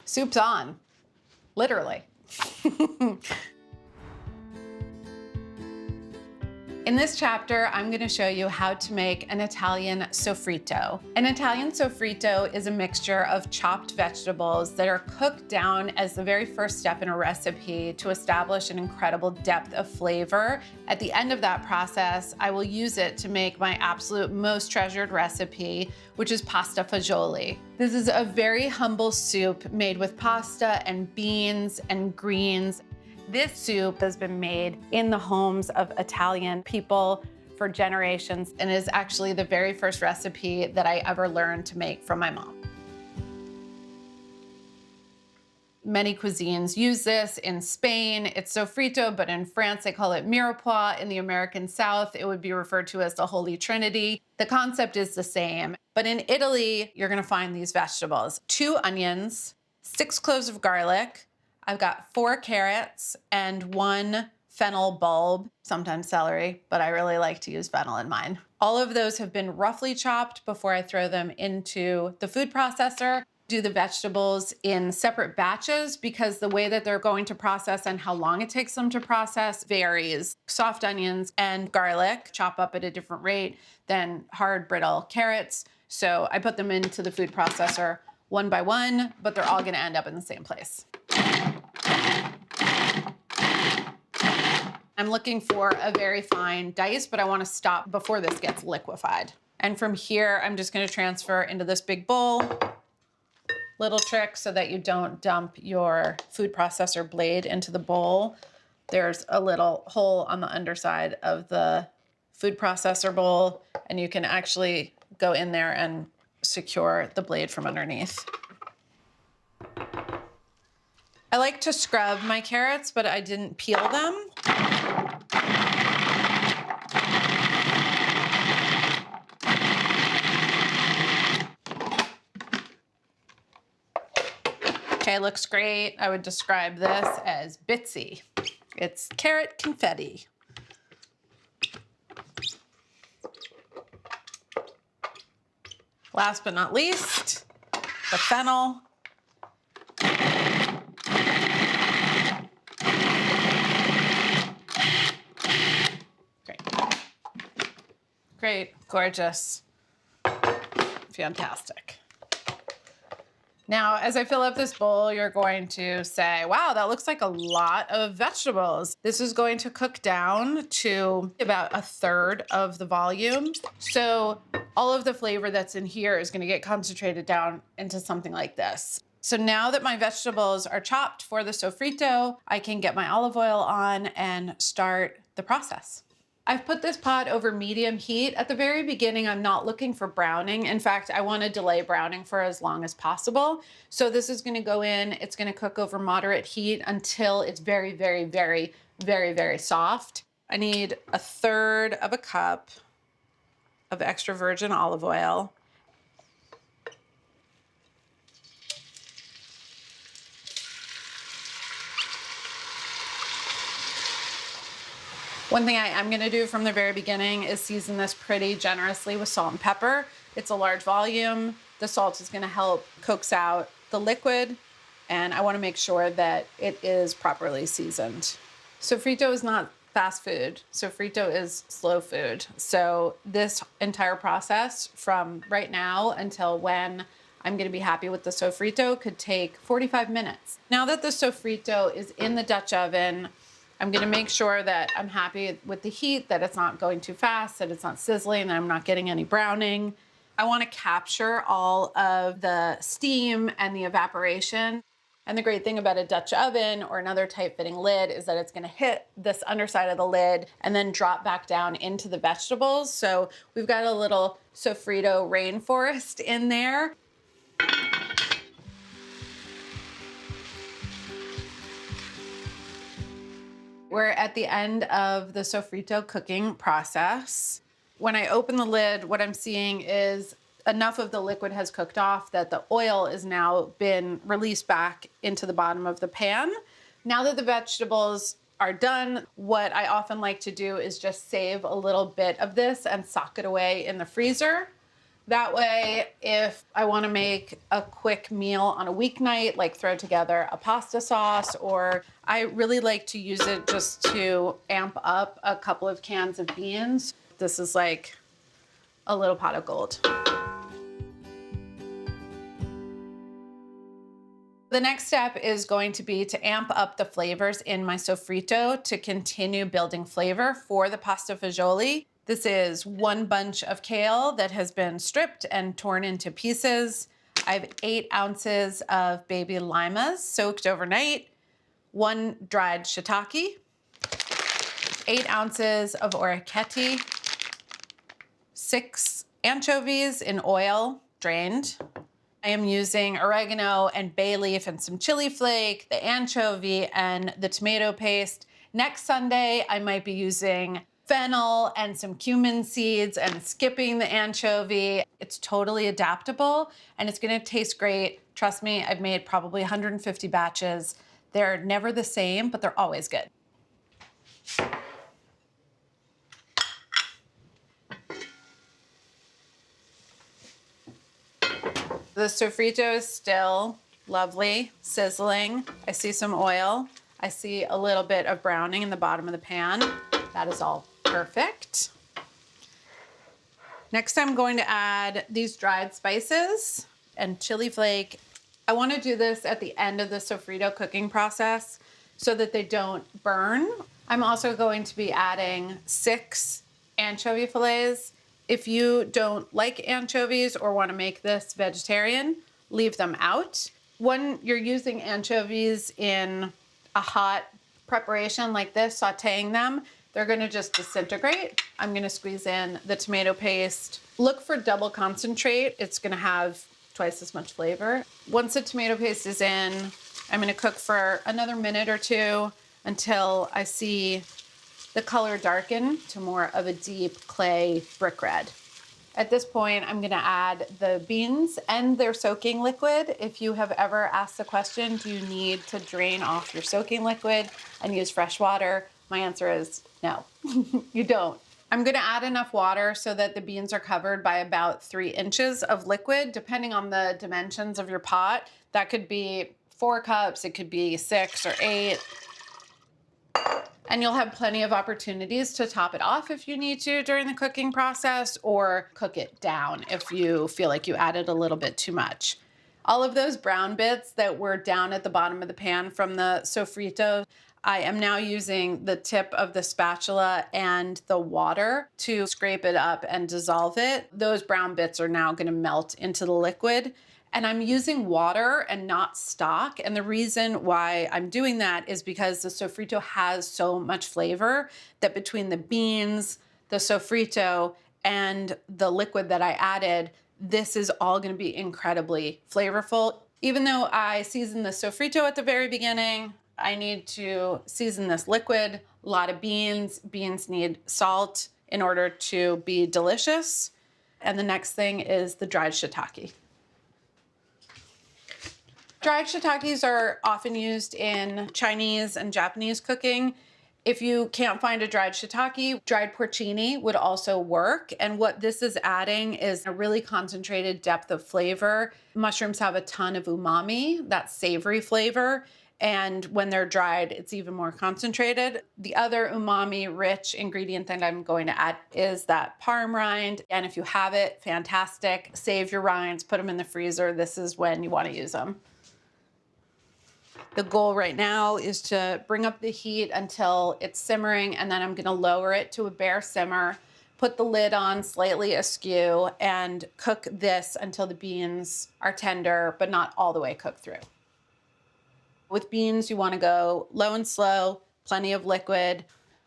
Soup's on, literally. In this chapter, I'm gonna show you how to make an Italian sofrito. An Italian sofrito is a mixture of chopped vegetables that are cooked down as the very first step in a recipe to establish an incredible depth of flavor. At the end of that process, I will use it to make my absolute most treasured recipe, which is pasta fagioli. This is a very humble soup made with pasta and beans and greens. This soup has been made in the homes of Italian people for generations and is actually the very first recipe that I ever learned to make from my mom. Many cuisines use this. In Spain, it's sofrito, but in France, they call it mirepoix. In the American South, it would be referred to as the Holy Trinity. The concept is the same, but in Italy, you're gonna find these vegetables: 2 onions, 6 cloves of garlic, I've got 4 carrots and 1 fennel bulb, sometimes celery, but I really like to use fennel in mine. All of those have been roughly chopped before I throw them into the food processor. Do the vegetables in separate batches because the way that they're going to process and how long it takes them to process varies. Soft onions and garlic chop up at a different rate than hard, brittle carrots. So I put them into the food processor one by one, but they're all gonna end up in the same place. I'm looking for a very fine dice, but I want to stop before this gets liquefied. And from here, I'm just going to transfer into this big bowl. Little trick so that you don't dump your food processor blade into the bowl. There's a little hole on the underside of the food processor bowl, and you can actually go in there and secure the blade from underneath. I like to scrub my carrots, but I didn't peel them. Okay, looks great. I would describe this as bitsy. It's carrot confetti. Last but not least, the fennel. Great, gorgeous, fantastic. Now, as I fill up this bowl, you're going to say, wow, that looks like a lot of vegetables. This is going to cook down to about 1/3 of the volume. So all of the flavor that's in here is gonna get concentrated down into something like this. So now that my vegetables are chopped for the sofrito, I can get my olive oil on and start the process. I've put this pot over medium heat. At the very beginning, I'm not looking for browning. In fact, I want to delay browning for as long as possible. So this is going to go in, it's going to cook over moderate heat until it's very, very, very, very, very soft. I need 1/3 of a cup of extra virgin olive oil. One thing I am gonna do from the very beginning is season this pretty generously with salt and pepper. It's a large volume. The salt is gonna help coax out the liquid, and I wanna make sure that it is properly seasoned. Sofrito is not fast food. Sofrito is slow food. So this entire process from right now until when I'm gonna be happy with the sofrito could take 45 minutes. Now that the sofrito is in the Dutch oven, I'm gonna make sure that I'm happy with the heat, that it's not going too fast, that it's not sizzling, that I'm not getting any browning. I wanna capture all of the steam and the evaporation. And the great thing about a Dutch oven or another tight-fitting lid is that it's gonna hit this underside of the lid and then drop back down into the vegetables. So we've got a little sofrito rainforest in there. We're at the end of the sofrito cooking process. When I open the lid, what I'm seeing is enough of the liquid has cooked off that the oil is now been released back into the bottom of the pan. Now that the vegetables are done, what I often like to do is just save a little bit of this and sock it away in the freezer. That way, if I want to make a quick meal on a weeknight, like throw together a pasta sauce, or I really like to use it just to amp up a couple of cans of beans. This is like a little pot of gold. The next step is going to be to amp up the flavors in my sofrito to continue building flavor for the pasta fagioli. This is 1 bunch of kale that has been stripped and torn into pieces. I have 8 ounces of baby limas soaked overnight, 1 dried shiitake, 8 ounces of orecchiette, 6 anchovies in oil, drained. I am using oregano and bay leaf and some chili flake, the anchovy, and the tomato paste. Next Sunday, I might be using fennel and some cumin seeds and skipping the anchovy. It's totally adaptable and it's gonna taste great. Trust me, I've made probably 150 batches. They're never the same, but they're always good. The sofrito is still lovely, sizzling. I see some oil. I see a little bit of browning in the bottom of the pan. That is all perfect. Next, I'm going to add these dried spices and chili flake. I want to do this at the end of the sofrito cooking process so that they don't burn. I'm also going to be adding 6 anchovy fillets. If you don't like anchovies or want to make this vegetarian, leave them out. When you're using anchovies in a hot preparation like this, sauteing them, they're gonna just disintegrate. I'm gonna squeeze in the tomato paste. Look for double concentrate. It's gonna have twice as much flavor. Once the tomato paste is in, I'm gonna cook for another minute or 2 until I see the color darken to more of a deep clay brick red. At this point, I'm gonna add the beans and their soaking liquid. If you have ever asked the question, do you need to drain off your soaking liquid and use fresh water? My answer is no, you don't. I'm gonna add enough water so that the beans are covered by about 3 inches of liquid, depending on the dimensions of your pot. That could be 4 cups, it could be 6 or 8. And you'll have plenty of opportunities to top it off if you need to during the cooking process, or cook it down if you feel like you added a little bit too much. All of those brown bits that were down at the bottom of the pan from the sofrito, I am now using the tip of the spatula and the water to scrape it up and dissolve it. Those brown bits are now gonna melt into the liquid. And I'm using water and not stock. And the reason why I'm doing that is because the sofrito has so much flavor that between the beans, the sofrito, and the liquid that I added, this is all gonna be incredibly flavorful. Even though I seasoned the sofrito at the very beginning, I need to season this liquid. A lot of beans. Beans need salt in order to be delicious. And the next thing is the dried shiitake. Dried shiitakes are often used in Chinese and Japanese cooking. If you can't find a dried shiitake, dried porcini would also work. And what this is adding is a really concentrated depth of flavor. Mushrooms have a ton of umami, that savory flavor. And when they're dried, it's even more concentrated. The other umami-rich ingredient that I'm going to add is that parm rind. And if you have it, fantastic. Save your rinds, put them in the freezer. This is when you want to use them. The goal right now is to bring up the heat until it's simmering, and then I'm gonna lower it to a bare simmer, put the lid on slightly askew, and cook this until the beans are tender, but not all the way cooked through. With beans, you wanna go low and slow, plenty of liquid.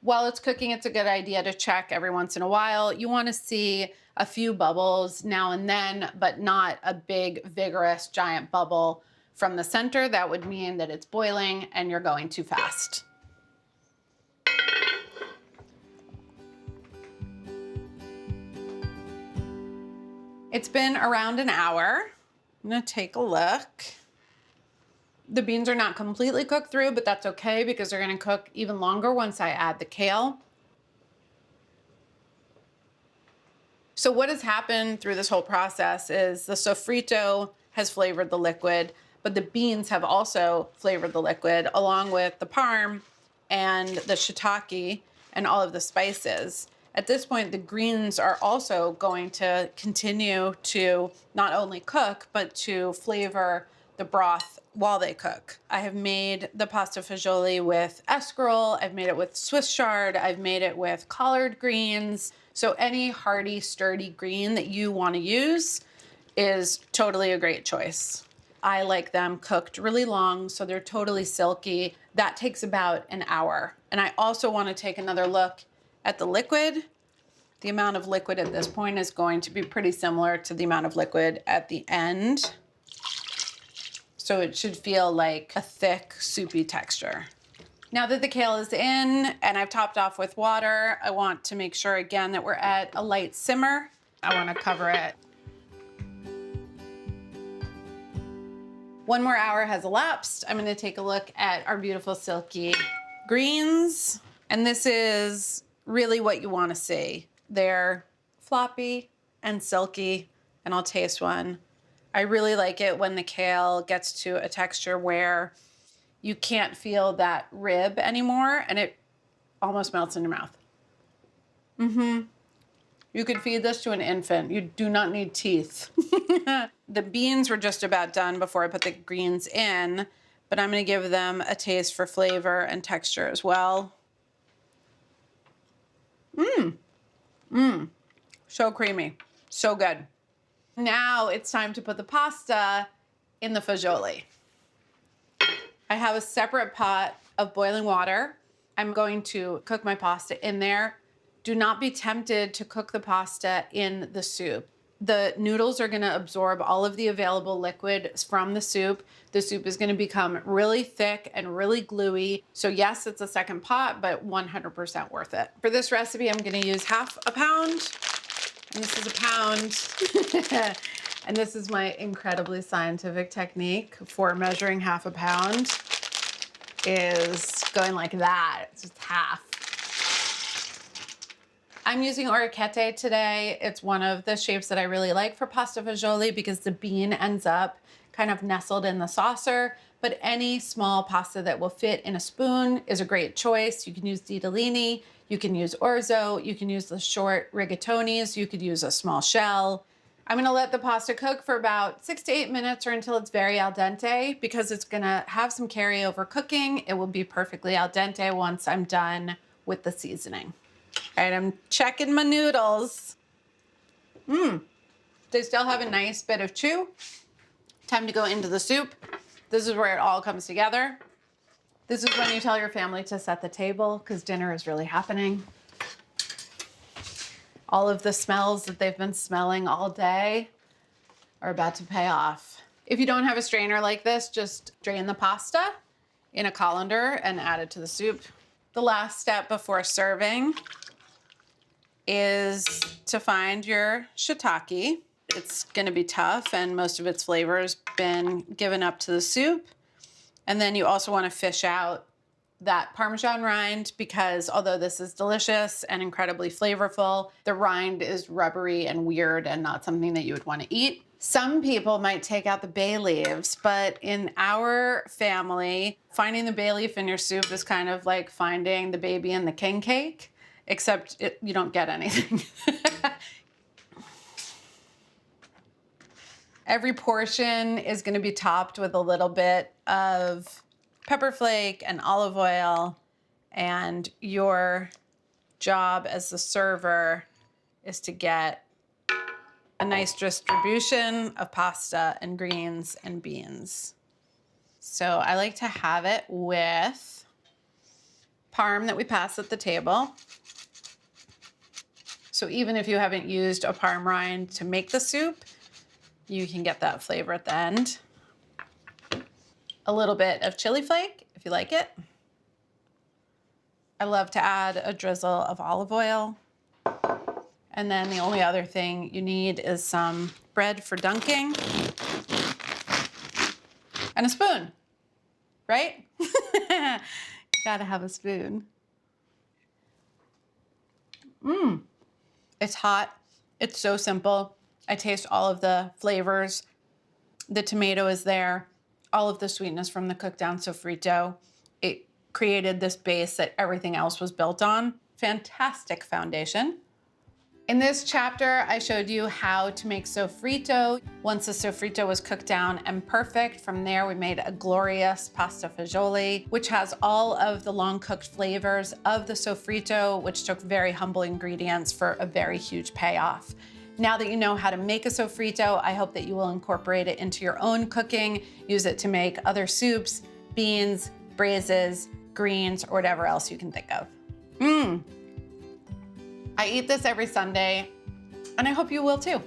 While it's cooking, it's a good idea to check every once in a while. You wanna see a few bubbles now and then, but not a big, vigorous, giant bubble from the center. That would mean that it's boiling and you're going too fast. It's been around an hour. I'm gonna take a look. The beans are not completely cooked through, but that's okay because they're gonna cook even longer once I add the kale. So what has happened through this whole process is the sofrito has flavored the liquid, but the beans have also flavored the liquid along with the parm and the shiitake and all of the spices. At this point, the greens are also going to continue to not only cook, but to flavor the broth while they cook. I have made the pasta fagioli with escarole, I've made it with Swiss chard, I've made it with collard greens. So any hearty, sturdy green that you want to use is totally a great choice. I like them cooked really long, so they're totally silky. That takes about an hour. And I also want to take another look at the liquid. The amount of liquid at this point is going to be pretty similar to the amount of liquid at the end. So it should feel like a thick, soupy texture. Now that the kale is in and I've topped off with water, I want to make sure again that we're at a light simmer. I want to cover it. 1 more hour has elapsed. I'm going to take a look at our beautiful silky greens. And this is really what you want to see. They're floppy and silky, and I'll taste one. I really like it when the kale gets to a texture where you can't feel that rib anymore and it almost melts in your mouth. You could feed this to an infant. You do not need teeth. The beans were just about done before I put the greens in, but I'm gonna give them a taste for flavor and texture as well. So creamy, so good. Now it's time to put the pasta in the fagioli. I have a separate pot of boiling water. I'm going to cook my pasta in there. Do not be tempted to cook the pasta in the soup. The noodles are gonna absorb all of the available liquid from the soup. The soup is gonna become really thick and really gluey. So yes, it's a second pot, but 100% worth it. For this recipe, I'm gonna use half a pound, and this is a pound. And this is my incredibly scientific technique for measuring half a pound, is going like that. It's just half. I'm using orecchiette today. It's one of the shapes that I really like for pasta fagioli because the bean ends up kind of nestled in the saucer, but any small pasta that will fit in a spoon is a great choice. You can use ditalini, you can use orzo, you can use the short rigatonis, you could use a small shell. I'm gonna let the pasta cook for about 6 to 8 minutes or until it's very al dente because it's gonna have some carryover cooking. It will be perfectly al dente once I'm done with the seasoning. All right, I'm checking my noodles. They still have a nice bit of chew. Time to go into the soup. This is where it all comes together. This is when you tell your family to set the table because dinner is really happening. All of the smells that they've been smelling all day are about to pay off. If you don't have a strainer like this, just drain the pasta in a colander and add it to the soup. The last step before serving is to find your shiitake. It's gonna be tough and most of its flavor has been given up to the soup. And then you also wanna fish out that Parmesan rind because although this is delicious and incredibly flavorful, the rind is rubbery and weird and not something that you would wanna eat. Some people might take out the bay leaves, but in our family, finding the bay leaf in your soup is kind of like finding the baby in the king cake, except you don't get anything. Every portion is gonna be topped with a little bit of pepper flake and olive oil, and your job as the server is to get a nice distribution of pasta and greens and beans. So I like to have it with parm that we pass at the table. So even if you haven't used a parm rind to make the soup, you can get that flavor at the end. A little bit of chili flake, if you like it. I love to add a drizzle of olive oil. And then the only other thing you need is some bread for dunking and a spoon, right? You gotta have a spoon. It's hot, It's so simple. I taste all of the flavors. The tomato is there, all of the sweetness from the cooked down sofrito. It created this base that everything else was built on. Fantastic foundation. In this chapter, I showed you how to make sofrito. Once the sofrito was cooked down and perfect, from there we made a glorious pasta fagioli, which has all of the long cooked flavors of the sofrito, which took very humble ingredients for a very huge payoff. Now that you know how to make a sofrito, I hope that you will incorporate it into your own cooking, use it to make other soups, beans, braises, greens, or whatever else you can think of. I eat this every Sunday, and I hope you will too.